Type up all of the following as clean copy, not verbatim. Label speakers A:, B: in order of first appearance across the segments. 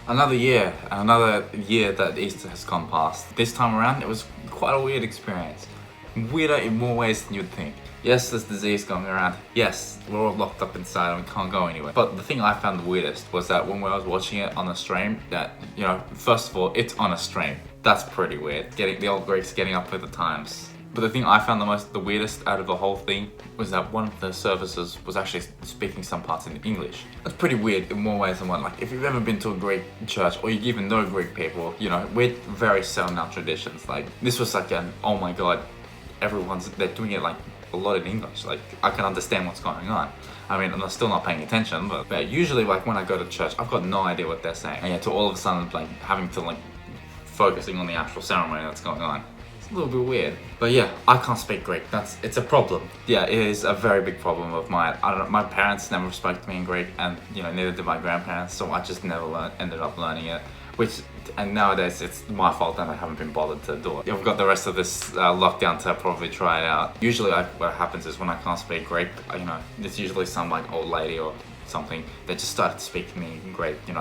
A: Another year that Easter has gone past. This time around, it was quite a weird experience. Weirder in more ways than you'd think. Yes, there's disease going around. Yes, we're all locked up inside and we can't go anywhere. But the thing I found the weirdest was that when I was watching it on a stream, first of all, it's on a stream. That's pretty weird. Getting the old Greeks getting up with the times. But the thing I found the weirdest out of the whole thing was that one of the services was actually speaking some parts in English. That's pretty weird in more ways than one. Like, if you've ever been to a Greek church or you even know Greek people, we're very set on our traditions. Like, this was like oh my god, they're doing it like a lot in English. Like, I can understand what's going on. I mean, I'm still not paying attention, but usually, like, when I go to church, I've got no idea what they're saying. And yeah, to all of a sudden, like, having to, like, focusing on the actual ceremony that's going on. It's a little bit weird. But yeah, I can't speak Greek. It's a problem. Yeah, it is a very big problem of mine. I don't know, my parents never spoke to me in Greek, and neither did my grandparents, so I just never ended up learning it. And nowadays it's my fault that I haven't been bothered to do it. I've got the rest of this lockdown to probably try it out. Usually what happens is when I can't speak Greek, it's usually some like old lady or something that just started to speak to me in Greek. They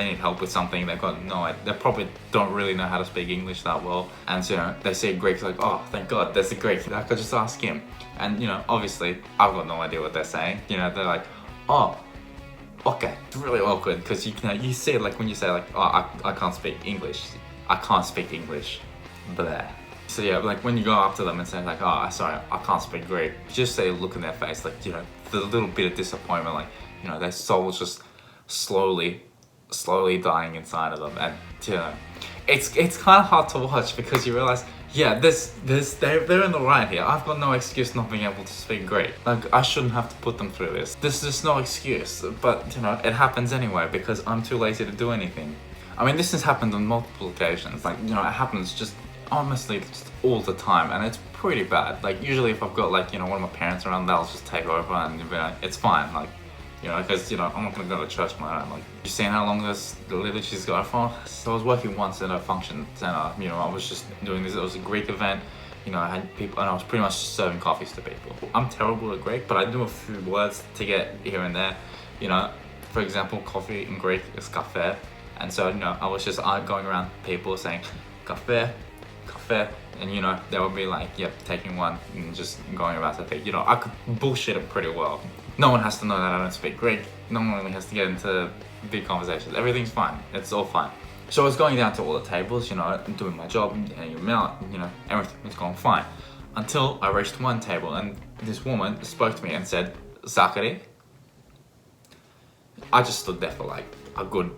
A: need help with something. They've got no idea. They probably don't really know how to speak English that well. And so, they see Greek, like, oh, thank God, there's a Greek. I could just ask him. And, obviously, I've got no idea what they're saying. They're like, oh, okay. It's really awkward because you see it like when you say like, oh, I can't speak English. I can't speak English. Blah. So yeah, like when you go up to them and say like, oh, sorry, I can't speak Greek. Just say, look in their face, like, the little bit of disappointment, like, their soul's just slowly dying inside of them. And, it's kind of hard to watch because you realize, yeah, they're in the right here. I've got no excuse not being able to speak Greek. Like, I shouldn't have to put them through this. There's just no excuse, but, it happens anyway because I'm too lazy to do anything. I mean, this has happened on multiple occasions. Like, it happens just honestly just all the time, and it's pretty bad. Like, usually if I've got like, one of my parents around, they'll just take over and it's fine. Like, because, I'm not gonna go to church on my own. Like, you seen how long the liturgy's going for? So I was working once in a function center, I was just doing this, it was a Greek event, I had people, and I was pretty much serving coffees to people. I'm terrible at Greek, but I do a few words to get here and there. For example, coffee in Greek is kafe, and so, I was just going around people saying, kafe, and they would be like, yep, taking one and just going about their thing. I could bullshit it pretty well. No one has to know that I don't speak Greek. No one really has to get into big conversations. Everything's fine. It's all fine. So I was going down to all the tables, doing my job, getting them out, everything was going fine. Until I reached one table and this woman spoke to me and said, Zachary. I just stood there for like a good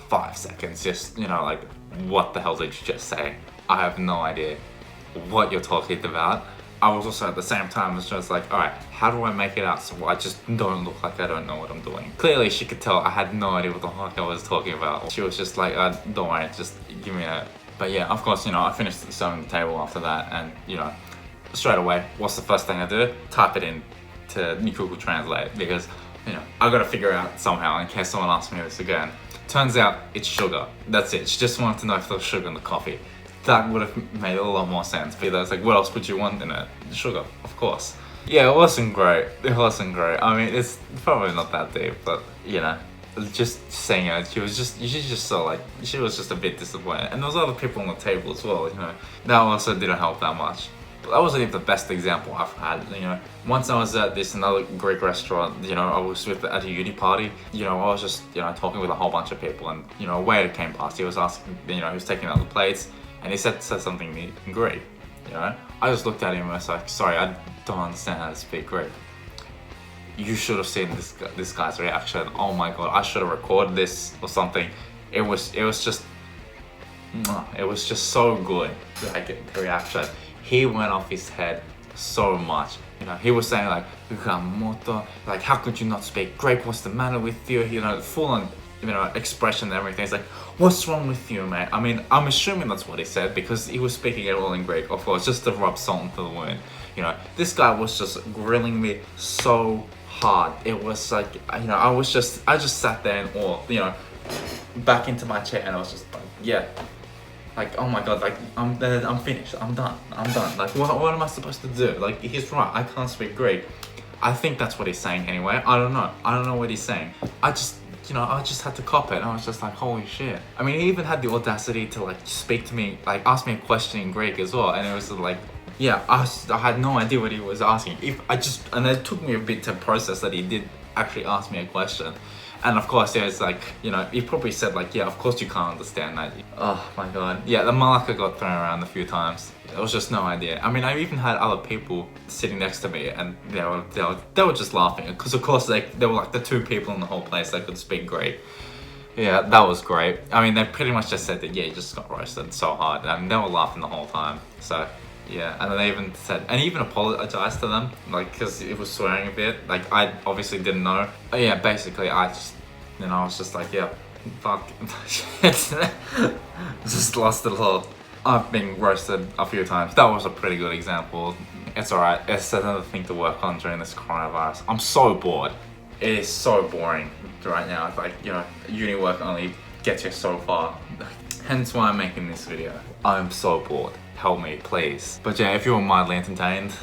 A: 5 seconds, just, like, what the hell did you just say? I have no idea what you're talking about. I was also at the same time just like, all right, how do I make it out so I just don't look like I don't know what I'm doing? Clearly she could tell I had no idea what the fuck I was talking about. She was just like, don't worry, just give me a... But yeah, of course, I finished serving the table after that, and, straight away, what's the first thing I do? Type it in to Google Translate, because, I gotta figure out somehow in case someone asks me this again. Turns out it's sugar. That's it. She just wanted to know if there was sugar in the coffee. That would have made a lot more sense. Because I was like, what else would you want in it? Sugar, of course. Yeah, it wasn't great. I mean, it's probably not that deep, but, just saying it, she was just a bit disappointed. And there was other people on the table as well, That also didn't help that much. But that wasn't even the best example I've had, Once I was at another Greek restaurant, I was at a uni party, I was just, talking with a whole bunch of people, and, a waiter came past, he was asking, he was taking out the plates, and he said something in Greek, I just looked at him and I was like, sorry, I don't understand how to speak Greek. You should have seen this guy's reaction. Oh my god, I should have recorded this or something. It was just so good, like, the reaction. He went off his head so much. He was saying like, like, how could you not speak Greek? What's the matter with you? Full on, expression and everything. It's like, what's wrong with you, mate? I mean, I'm assuming that's what he said because he was speaking it all in Greek, of course, just to rub salt into the wound. This guy was just grilling me so hard. It was like, I just sat there in awe, back into my chair, and I was just like, yeah. Like, oh my god, like, I'm finished, I'm done. Like, what am I supposed to do? Like, he's right, I can't speak Greek. I think that's what he's saying anyway. I don't know what he's saying. I just you know, I just had to cop it. And I was just like, holy shit. I mean, he even had the audacity to like speak to me, like ask me a question in Greek as well. And it was like, yeah, I had no idea what he was asking. And it took me a bit to process that he did actually ask me a question. And of course, yeah, it's like, you know, he probably said like, yeah, of course you can't understand that. Oh my God. Yeah, the Malacca got thrown around a few times. There was just no idea. I mean, I even had other people sitting next to me and they were just laughing. Because of course, they were like the two people in the whole place that could speak Greek. Yeah, that was great. I mean, they pretty much just said that, yeah, you just got roasted so hard. And they were laughing the whole time. So, yeah. And then they even said, and even apologized to them, like, because it was swearing a bit. Like, I obviously didn't know. But yeah, basically, I was just like, yeah, fuck. Just lost it all. I've been roasted a few times. That was a pretty good example. It's alright. It's another thing to work on during this coronavirus. I'm so bored. It is so boring right now. It's like, you know, uni work only gets you so far. Hence why I'm making this video. I'm so bored. Help me, please. But yeah, if you're mildly entertained,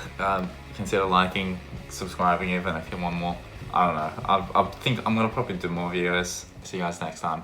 A: consider liking, subscribing even if you want more. I don't know. I think I'm gonna probably do more videos. See you guys next time.